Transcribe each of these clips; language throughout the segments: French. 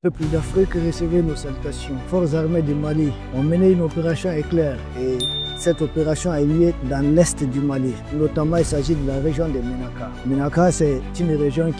Peuple d'Afrique, recevez nos salutations. Forces armées du Mali ont mené une opération éclair et cette opération a eu lieu dans l'est du Mali. Notamment, il s'agit de la région de Ménaka. Ménaka, c'est une région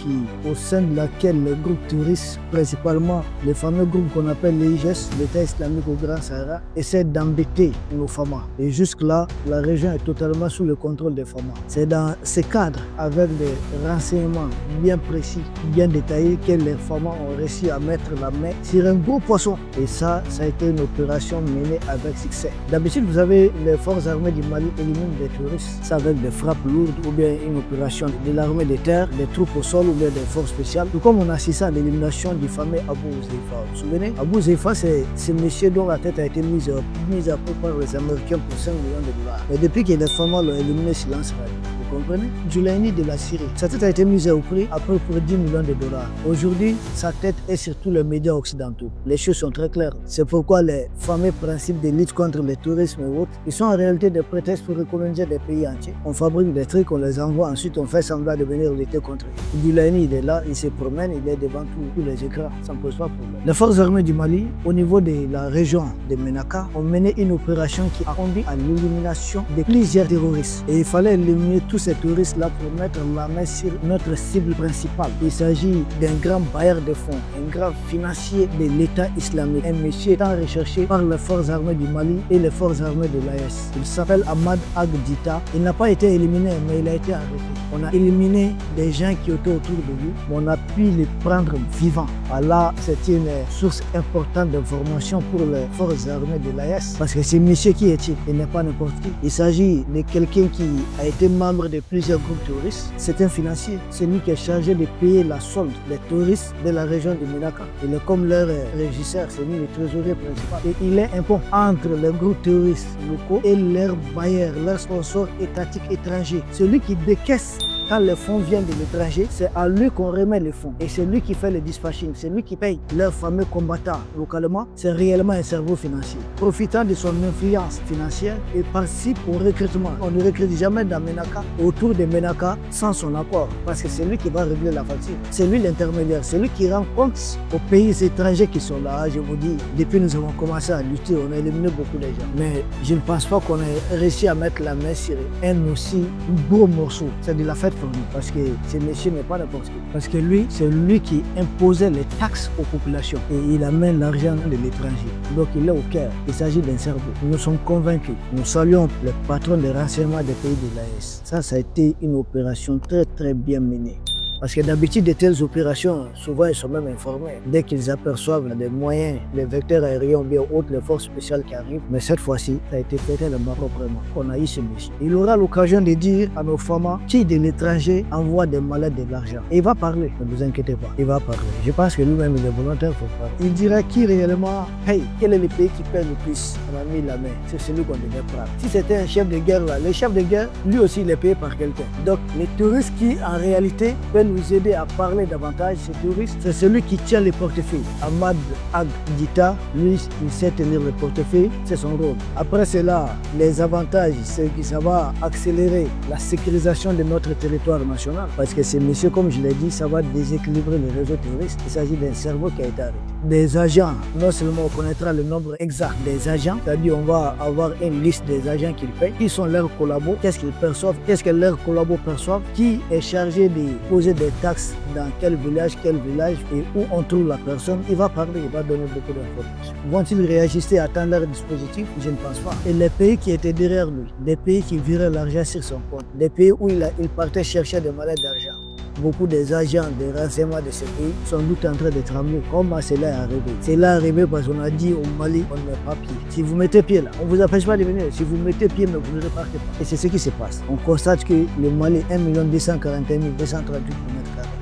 au sein de laquelle les groupes touristes, principalement les fameux groupes qu'on appelle les IGS, l'État islamique au Grand Sahara, essaient d'embêter nos FAMA. Et jusque-là, la région est totalement sous le contrôle des FAMA. C'est dans ce cadre, avec des renseignements bien précis, bien détaillés, que les FAMA ont réussi à mettre la main sur un gros poisson. Et ça a été une opération menée avec succès. D'habitude, vous avez les forces armées du Mali éliminent des touristes, ça avec des frappes lourdes ou bien une opération de l'armée de terre, des troupes au sol ou bien des forces spéciales. Tout comme on assiste à l'élimination du fameux Abou Zeifa. Vous vous souvenez? Abou Zeifa, c'est ce monsieur dont la tête a été mise à prix par les Américains pour 5 millions de dollars. Mais depuis que les femmes l'ont éliminé, silence radio. Vous comprenez? Djoulaini de la Syrie. Sa tête a été mise au prix après pour 10 millions de dollars. Aujourd'hui, sa tête est sur tous les médias occidentaux. Les choses sont très claires. C'est pourquoi les fameux principes de lutte contre le tourisme et autres, ils sont en réalité des prétextes pour recoloniser des pays entiers. On fabrique des trucs, on les envoie, ensuite on fait semblant de venir lutter contre eux. Djoulaini, il est là, il se promène, il est devant tous les écrans, ça ne pose pas de problème. Les forces armées du Mali, au niveau de la région de Ménaka, ont mené une opération qui a conduit à l'élimination de plusieurs terroristes. Et il fallait éliminer tous ces touristes-là pour mettre la main sur notre cible principale. Il s'agit d'un grand bailleur de fonds, un grand financier de l'État islamique, un monsieur tant recherché par les forces armées du Mali et les forces armées de l'AES. Il s'appelle Ahmad Ag Dita. Il n'a pas été éliminé, mais il a été arrêté. On a éliminé des gens qui étaient autour de lui, mais on a pu les prendre vivants. Là, c'est une source importante d'information pour les forces armées de l'AES. Parce que c'est monsieur qui est-il? Il n'est pas n'importe qui. Il s'agit de quelqu'un qui a été membre de plusieurs groupes touristes. C'est un financier. C'est lui qui est chargé de payer la solde des touristes de la région de Ménaka. Il est comme leur régisseur, c'est lui le trésorier principal. Et il est un pont entre les groupes touristes locaux et leurs bailleurs, leurs sponsors étatiques étrangers. Celui qui décaisse quand les fonds viennent de l'étranger, c'est à lui qu'on remet les fonds. Et c'est lui qui fait le dispatching, c'est lui qui paye leurs fameux combattants localement. C'est réellement un cerveau financier. Profitant de son influence financière, il participe au recrutement. On ne recrute jamais dans Ménaka, autour de Ménaka, sans son accord. Parce que c'est lui qui va régler la facture. C'est lui l'intermédiaire, c'est lui qui rend compte aux pays étrangers qui sont là. Je vous dis, depuis nous avons commencé à lutter, on a éliminé beaucoup de gens. Mais je ne pense pas qu'on ait réussi à mettre la main sur un aussi beau morceau. C'est de la fête pour nous. Parce que ce monsieur n'est pas n'importe qui. Parce que lui, c'est lui qui imposait les taxes aux populations. Et il amène l'argent de l'étranger. Donc il est au cœur. Il s'agit d'un cerveau. Nous sommes convaincus. Nous saluons le patron des renseignements des pays de l'AES. Ça a été une opération très bien menée. Parce que d'habitude, de telles opérations, souvent ils sont même informés. Dès qu'ils aperçoivent des moyens, les vecteurs aériens ou bien autres, les forces spéciales qui arrivent. Mais cette fois-ci, ça a été fait proprement. On a eu ce monsieur. Il aura l'occasion de dire à nos femmes qui de l'étranger envoie des malades de l'argent. Et il va parler, ne vous inquiétez pas, il va parler. Je pense que lui-même il est volontaire pour parler. Il dira qui réellement paye. Quel est le pays qui paye le plus? On a mis la main. C'est celui qu'on devait prendre. Si c'était un chef de guerre là, le chef de guerre, lui aussi il est payé par quelqu'un. Donc les touristes qui en réalité peuvent nous aider à parler davantage, ces touristes, c'est celui qui tient les portefeuilles. Ahmad Ag Dita, lui, il sait tenir le portefeuille, c'est son rôle. Après cela, les avantages, c'est que ça va accélérer la sécurisation de notre territoire national. Parce que ces messieurs, comme je l'ai dit, ça va déséquilibrer le réseau terroriste. Il s'agit d'un cerveau qui a été arrêté. Des agents, non seulement on connaîtra le nombre exact des agents, c'est-à-dire on va avoir une liste des agents qu'ils payent, qui sont leurs collabos, qu'est-ce qu'ils perçoivent, qu'est-ce que leurs collabos perçoivent, qui est chargé de poser des taxes dans quel village et où on trouve la personne, il va parler, il va donner beaucoup d'informations. Vont-ils réajuster à temps leur dispositif? Je ne pense pas. Et les pays qui étaient derrière lui, des pays qui viraient l'argent sur son compte, des pays où il partait chercher des malades d'argent. Beaucoup des agents de renseignement de ces pays sont doute en train de trembler. Comment cela est arrivé? Cela est arrivé parce qu'on a dit au Mali, on ne met pas pied. Si vous mettez pied là, on ne vous empêche pas de venir. Si vous mettez pied, mais vous ne repartez pas. Et c'est ce qui se passe. On constate que le Mali, 1 241 238 km².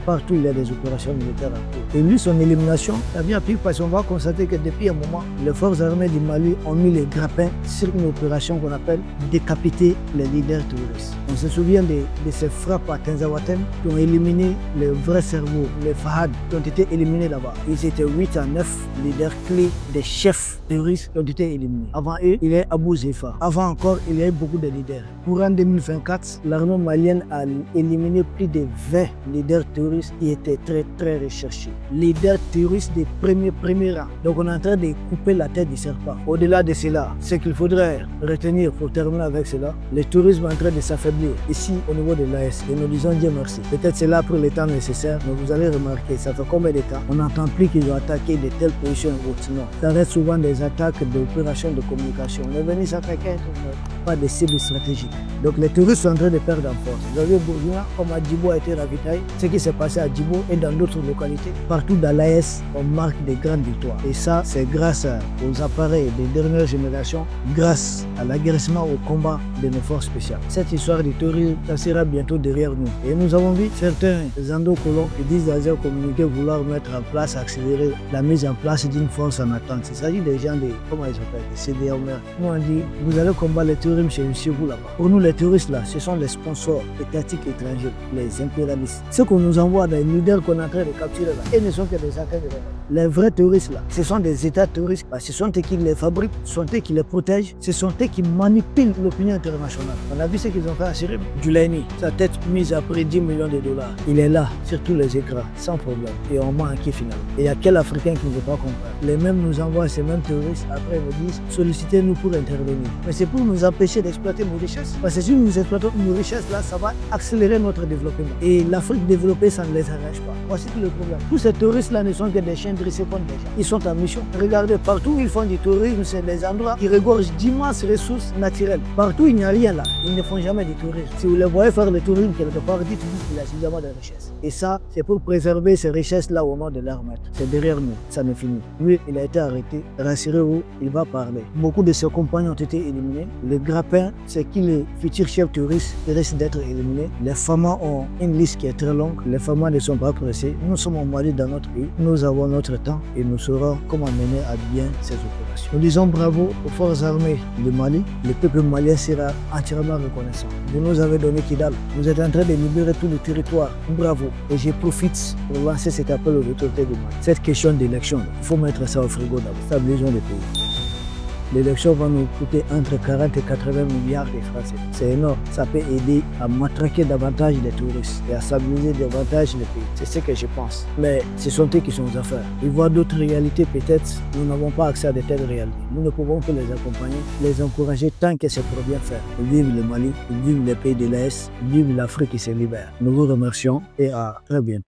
Partout, il y a des opérations militaires en cours. Et lui, son élimination, ça vient pire parce qu'on va constater que depuis un moment, les forces armées du Mali ont mis les grappins sur une opération qu'on appelle décapiter les leaders terroristes. On se souvient de ces frappes à Tinzaouaten qui ont éliminé éliminé les vrais cerveaux, les Fahad, qui ont été éliminés là-bas. Ils étaient 8 à 9 leaders clés des chefs terroristes qui ont été éliminés. Avant eux, il y a Abou Zefa. Avant encore, il y a eu beaucoup de leaders. Courant 2024, l'armée malienne a éliminé plus de 20 leaders terroristes qui étaient très recherchés. Leaders terroristes des premiers rangs. Donc on est en train de couper la tête du serpent. Au-delà de cela, ce qu'il faudrait retenir pour terminer avec cela, le tourisme est en train de s'affaiblir ici au niveau de l'AS. Et nous disons Dieu merci. Peut-être c'est là pour le temps nécessaire, mais vous allez remarquer, ça fait combien de temps on n'entend plus qu'ils ont attaqué de telles positions hautes. Non, ça reste souvent des attaques d'opérations de communication. Les venus s'attaquer pas des cibles stratégiques. Donc les touristes sont en train de perdre en force. Vous avez Bourguignon, comme à Djibo a été ravitaillé, ce qui s'est passé à Djibo et dans d'autres localités. Partout dans l'AS, on marque des grandes victoires. Et ça, c'est grâce aux appareils des dernières générations, grâce à l'aguerrissement au combat de nos forces spéciales. Cette histoire du tourisme, ça sera bientôt derrière nous. Et nous avons vu certains endocolons qui disent dans un communiqué vouloir mettre en place, accélérer la mise en place d'une force en attente. Il s'agit des gens comment ils s'appellent, des CDR. Nous on dit, vous allez combattre le tourisme chez vous là-bas. Pour nous, les touristes là, ce sont les sponsors étatiques étrangers, les impérialistes. Ceux qu'on nous envoie dans les leaders qu'on est en train de capturer là, ils ne sont que des acteurs de la. Les vrais touristes là, ce sont des états touristes. Ce sont eux qui les fabriquent, ce sont eux qui les protègent, ce sont eux qui manipulent l'opinion internationale. On a vu ce qu'ils ont fait à Syrie. Djoulaini, sa tête mise après 10 millions de dollars. Il est là, sur tous les écrans, sans problème. Et on m'a inquiet finalement. Et il y a quel Africain qui ne veut pas comprendre? Les mêmes nous envoient ces mêmes touristes, après ils nous disent sollicitez-nous pour intervenir. Mais c'est pour nous empêcher d'exploiter nos richesses. Parce que si nous exploitons nos richesses là, ça va accélérer notre développement. Et l'Afrique développée, ça ne les arrange pas. Voici tout le problème. Tous ces touristes là ne sont que des chiens dressés contre des gens. Ils sont en mission. Regardez, partout où ils font du tourisme, c'est des endroits qui regorgent d'immenses ressources naturelles. Partout où il n'y a rien là, ils ne font jamais du tourisme. Si vous les voyez faire le tourisme quelque part, dites-vous qu'il y a suffisamment de richesses. Et ça, c'est pour préserver ces richesses là au nom de leur maître. C'est derrière nous, ça ne finit. Lui, il a été arrêté. Rassurez-vous, il va parler. Beaucoup de ses compagnons ont été éliminés. Le grappin, c'est qui les futurs chefs touristes risquent d'être éliminés. Les FAMA ont une liste qui est très longue. Les FAMA ne sont pas pressés. Nous sommes au Mali dans notre pays. Nous avons notre temps et nous saurons comment mener à bien ces opérations. Nous disons bravo aux forces armées du Mali. Le peuple malien sera entièrement reconnaissant. Vous nous avez donné Kidal. Vous êtes en train de libérer tout le territoire. Bravo. Et je profite pour lancer cet appel aux autorités du Mali. Cette question d'élection, il faut mettre ça au frigo d'abord. Stabilisons le pays. L'élection va nous coûter entre 40 et 80 milliards de francs CFA. C'est énorme. Ça peut aider à matraquer davantage les touristes et à stabiliser davantage le pays. C'est ce que je pense. Mais ce sont eux qui sont aux affaires. Ils voient d'autres réalités peut-être. Nous n'avons pas accès à de telles réalités. Nous ne pouvons que les accompagner, les encourager tant que c'est pour bien faire. Vive le Mali, vive les pays de l'Est, vive l'Afrique qui se libère. Nous vous remercions et à très bientôt.